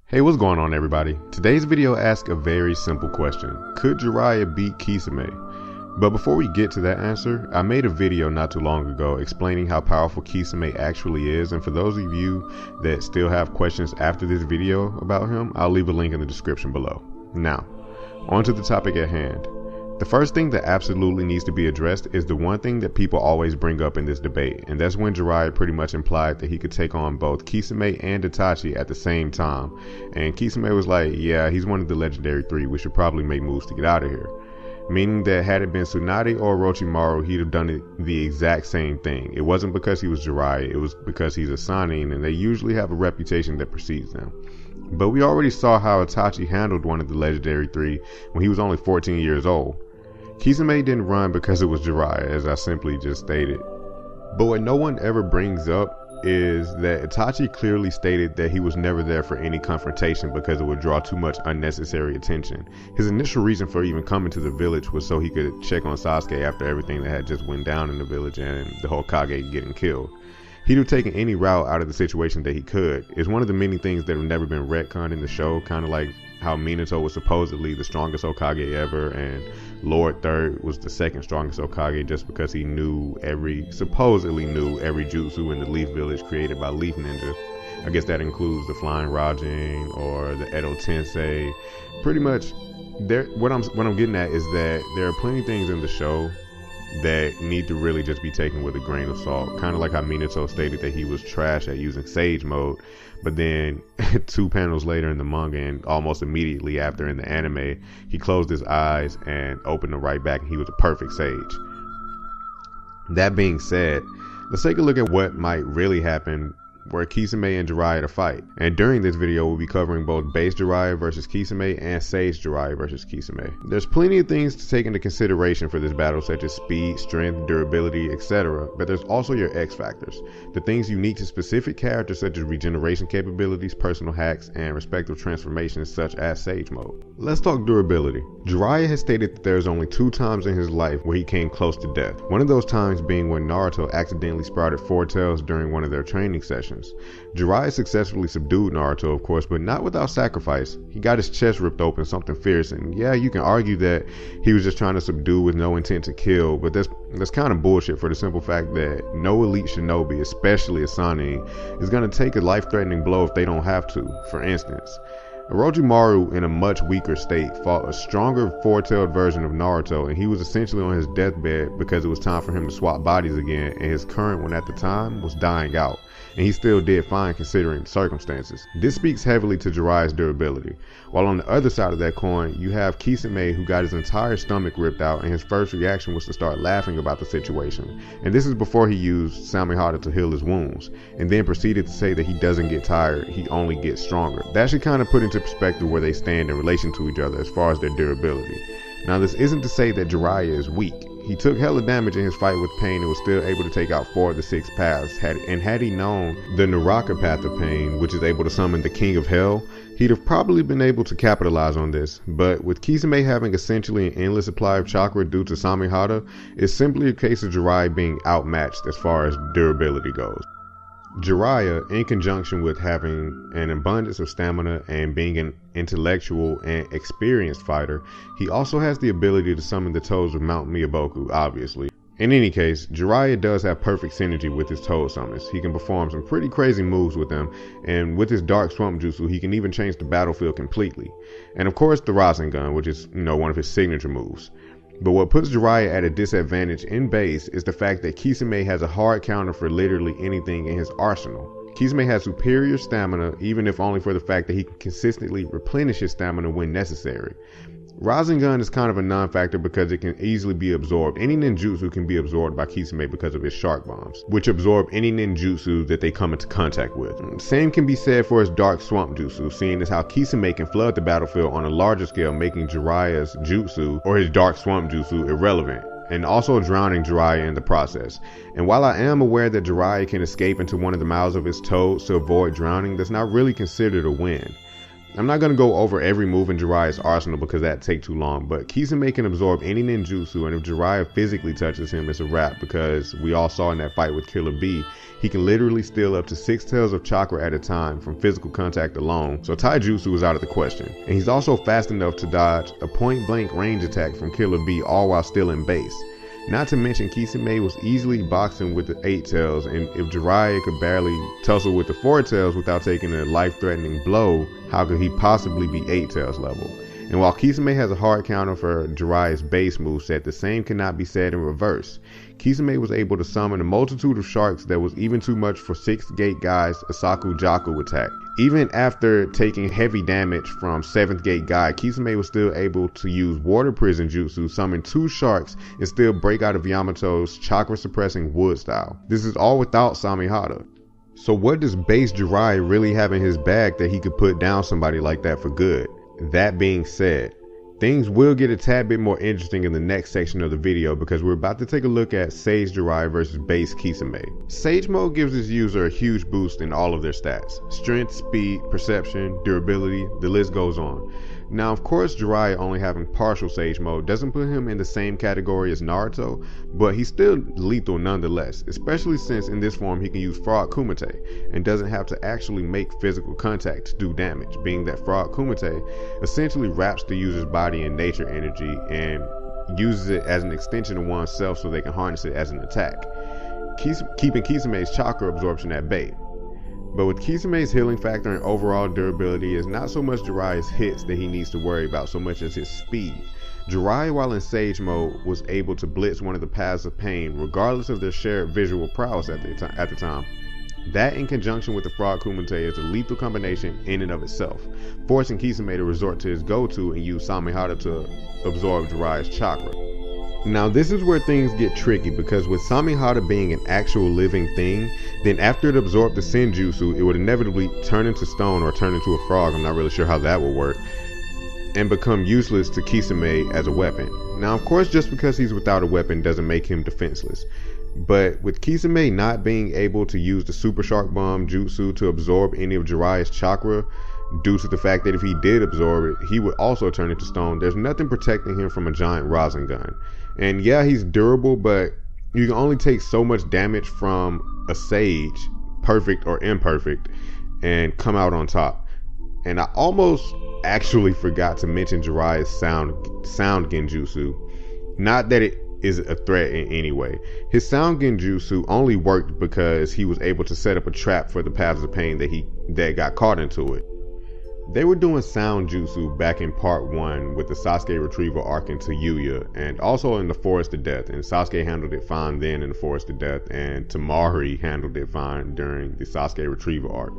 Hey, what's going on everybody? Today's video asks a very simple question. Could Jiraiya beat Kisame? But before we get to that answer, I made a video not too long ago explaining how powerful Kisame actually is, and for those of you that still have questions after this video about him, I'll leave a link in the description below. Now, on to the topic at hand. The first thing that absolutely needs to be addressed is the one thing that people always bring up in this debate, and that's when Jiraiya pretty much implied that he could take on both Kisame and Itachi at the same time. And Kisame was like, yeah, he's one of the legendary three, we should probably make moves to get out of here. Meaning that had it been Tsunade or Orochimaru, he'd have done the exact same thing. It wasn't because he was Jiraiya, it was because he's a Sannin, and they usually have a reputation that precedes them. But we already saw how Itachi handled one of the legendary three when he was only 14 years old. Kisame didn't run because it was Jiraiya, as I simply just stated. But what no one ever brings up is that Itachi clearly stated that he was never there for any confrontation because it would draw too much unnecessary attention. His initial reason for even coming to the village was so he could check on Sasuke after everything that had just went down in the village and the Hokage getting killed. He'd have taken any route out of the situation that he could. It's one of the many things that have never been retconned in the show, kind of like how Minato was supposedly the strongest Hokage ever and Lord Third was the second strongest Hokage just because he supposedly knew every jutsu in the Leaf Village created by Leaf Ninja. I guess that includes the Flying Rajin or the Edo Tensei. Pretty much, what I'm getting at is that there are plenty of things in the show that need to really just be taken with a grain of salt. Kind of like how Minato stated that he was trash at using Sage Mode, but then 2 panels later in the manga and almost immediately after in the anime, he closed his eyes and opened them right back and he was a perfect Sage. That being said, let's take a look at what might really happen were Kisame and Jiraiya to fight. And during this video, we'll be covering both base Jiraiya versus Kisame and Sage Jiraiya versus Kisame. There's plenty of things to take into consideration for this battle, such as speed, strength, durability, etc. But there's also your X factors, the things unique to specific characters such as regeneration capabilities, personal hacks, and respective transformations such as Sage Mode. Let's talk durability. Jiraiya has stated that there's only 2 times in his life where he came close to death. One of those times being when Naruto accidentally sprouted 4 tails during one of their training sessions. Jiraiya successfully subdued Naruto, of course, but not without sacrifice. He got his chest ripped open, something fierce, and yeah, you can argue that he was just trying to subdue with no intent to kill, but that's kind of bullshit for the simple fact that no elite shinobi, especially a Sannin, is going to take a life-threatening blow if they don't have to. For instance, Orochimaru, in a much weaker state, fought a stronger 4-tailed version of Naruto, and he was essentially on his deathbed because it was time for him to swap bodies again, and his current one at the time was dying out, and he still did fine considering the circumstances. This speaks heavily to Jiraiya's durability. While on the other side of that coin, you have Kisame, who got his entire stomach ripped out, and his first reaction was to start laughing about the situation. And this is before he used Samehada to heal his wounds, and then proceeded to say that he doesn't get tired, he only gets stronger. That should kind of put into perspective where they stand in relation to each other as far as their durability. Now, this isn't to say that Jiraiya is weak. He took hella damage in his fight with Pain and was still able to take out 4 of the 6 paths. Had he known the Naraka path of Pain, which is able to summon the King of Hell, he'd have probably been able to capitalize on this. But with Kisame having essentially an endless supply of chakra due to Samehada, it's simply a case of Jiraiya being outmatched as far as durability goes. Jiraiya, in conjunction with having an abundance of stamina and being an intellectual and experienced fighter, he also has the ability to summon the toes of Mount Miyaboku, obviously. In any case, Jiraiya does have perfect synergy with his toe summons. He can perform some pretty crazy moves with them, and with his Dark Swamp Jutsu, he can even change the battlefield completely. And of course, the Rasengan, which is, one of his signature moves. But what puts Jiraiya at a disadvantage in base is the fact that Kisame has a hard counter for literally anything in his arsenal. Kisame has superior stamina, even if only for the fact that he can consistently replenish his stamina when necessary. Rasengan is kind of a non-factor because it can easily be absorbed. Any ninjutsu can be absorbed by Kisame because of his shark bombs, which absorb any ninjutsu that they come into contact with. Same can be said for his Dark Swamp Jutsu, seeing as how Kisame can flood the battlefield on a larger scale, making Jiraiya's jutsu or his Dark Swamp Jutsu irrelevant, and also drowning Jiraiya in the process. And while I am aware that Jiraiya can escape into one of the mouths of his toads to avoid drowning, that's not really considered a win. I'm not going to go over every move in Jiraiya's arsenal because that'd take too long, but Kisame can absorb any ninjutsu, and if Jiraiya physically touches him, it's a wrap, because we all saw in that fight with Killer Bee, he can literally steal up to 6 tails of chakra at a time from physical contact alone, so taijutsu is out of the question. And he's also fast enough to dodge a point-blank range attack from Killer Bee, all while still in base. Not to mention, Kisame was easily boxing with the 8 tails, and if Jiraiya could barely tussle with the 4 tails without taking a life-threatening blow, how could he possibly be 8 tails level? And while Kisame has a hard counter for Jiraiya's base moveset, the same cannot be said in reverse. Kisame was able to summon a multitude of sharks that was even too much for 6th Gate Guy's Asaku Jaku attack. Even after taking heavy damage from 7th Gate Guy, Kisame was still able to use Water Prison Jutsu, summon 2 sharks, and still break out of Yamato's chakra-suppressing wood style. This is all without Samehada. So what does base Jiraiya really have in his bag that he could put down somebody like that for good? That being said, things will get a tad bit more interesting in the next section of the video, because we're about to take a look at Sage Jiraiya versus base Kisame. Sage mode gives its user a huge boost in all of their stats: strength, speed, perception, durability, the list goes on. Now of course, Jiraiya only having partial Sage mode doesn't put him in the same category as Naruto, but he's still lethal nonetheless, especially since in this form he can use Frog Kumite and doesn't have to actually make physical contact to do damage, being that Frog Kumite essentially wraps the user's body in nature energy and uses it as an extension of oneself so they can harness it as an attack, keeping Kisame's chakra absorption at bay. But with Kisame's healing factor and overall durability, it's not so much Jiraiya's hits that he needs to worry about so much as his speed. Jiraiya, while in Sage mode, was able to blitz one of the paths of pain regardless of their shared visual prowess at the time. That, in conjunction with the Frog Kumite, is a lethal combination in and of itself, forcing Kisame to resort to his go-to and use Samehada to absorb Jiraiya's chakra. Now this is where things get tricky, because with Samehada being an actual living thing, then after it absorbed the Senjutsu, it would inevitably turn into stone or turn into a frog, I'm not really sure how that will work, and become useless to Kisame as a weapon. Now of course, just because he's without a weapon doesn't make him defenseless. But with Kisame not being able to use the Super Shark Bomb Jutsu to absorb any of Jiraiya's chakra, due to the fact that if he did absorb it, he would also turn into stone, there's nothing protecting him from a giant Rasengan. And yeah, he's durable, but you can only take so much damage from a Sage, perfect or imperfect, and come out on top. And I almost actually forgot to mention Jiraiya's sound Genjutsu. Not that it is a threat in any way. His sound Genjutsu only worked because he was able to set up a trap for the paths of pain that got caught into it. They were doing sound jutsu back in part 1 with the Sasuke retrieval arc into Yuya, and also in the Forest of Death, and Sasuke handled it fine then in the Forest of Death, and Tamari handled it fine during the Sasuke retrieval arc.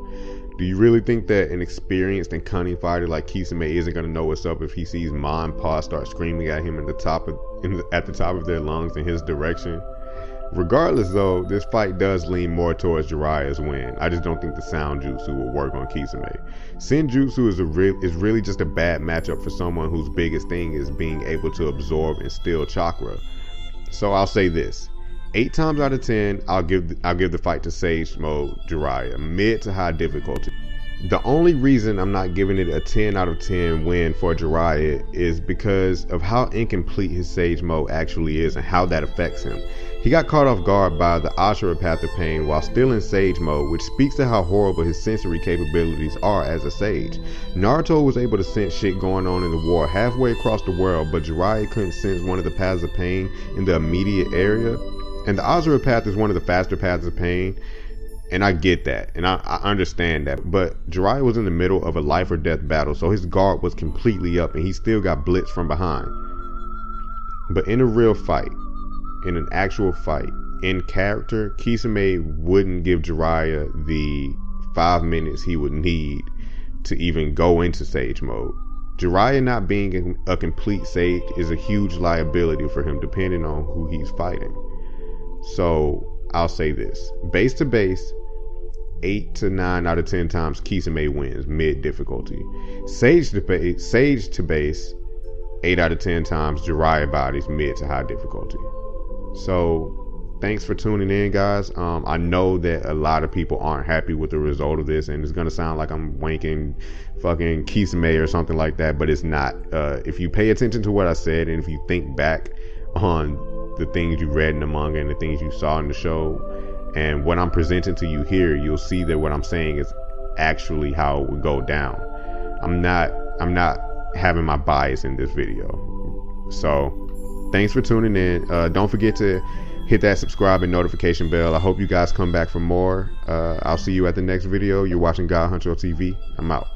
Do you really think that an experienced and cunning fighter like Kisame isn't going to know what's up if he sees Ma and Pa start screaming at him at the top of their lungs in his direction? Regardless though, this fight does lean more towards Jiraiya's win. I just don't think the sound jutsu will work on Kisame. Senjutsu is really just a bad matchup for someone whose biggest thing is being able to absorb and steal chakra. So I'll say this: 8 times out of 10, I'll give the fight to Sage mode Jiraiya, mid to high difficulty. The only reason I'm not giving it a 10 out of 10 win for Jiraiya is because of how incomplete his Sage mode actually is and how that affects him. He got caught off guard by the Ashura Path of Pain while still in Sage mode, which speaks to how horrible his sensory capabilities are as a Sage. Naruto was able to sense shit going on in the war halfway across the world, but Jiraiya couldn't sense one of the Paths of Pain in the immediate area. And the Ashura Path is one of the faster Paths of Pain, and I get that, and I understand that, but Jiraiya was in the middle of a life or death battle, so his guard was completely up and he still got blitzed from behind. But in a real fight, in an actual fight, in character, Kisame wouldn't give Jiraiya the 5 minutes he would need to even go into Sage mode. Jiraiya not being a complete Sage is a huge liability for him depending on who he's fighting. So I'll say this: base to base, 8 to 9 out of 10 times Kisame wins, mid difficulty. Sage to base, 8 out of 10 times Jiraiya bodies, mid to high difficulty. So thanks for tuning in, guys. I know that a lot of people aren't happy with the result of this, and it's gonna sound like I'm wanking fucking Kisame or something like that, but it's not. If you pay attention to what I said, and if you think back on the things you read in the manga and the things you saw in the show, and what I'm presenting to you here, you'll see that what I'm saying is actually how it would go down. I'm not having my bias in this video. So thanks for tuning in. Don't forget to hit that subscribe and notification bell. I hope you guys come back for more. I'll see you at the next video. You're watching God Hunter TV. I'm out.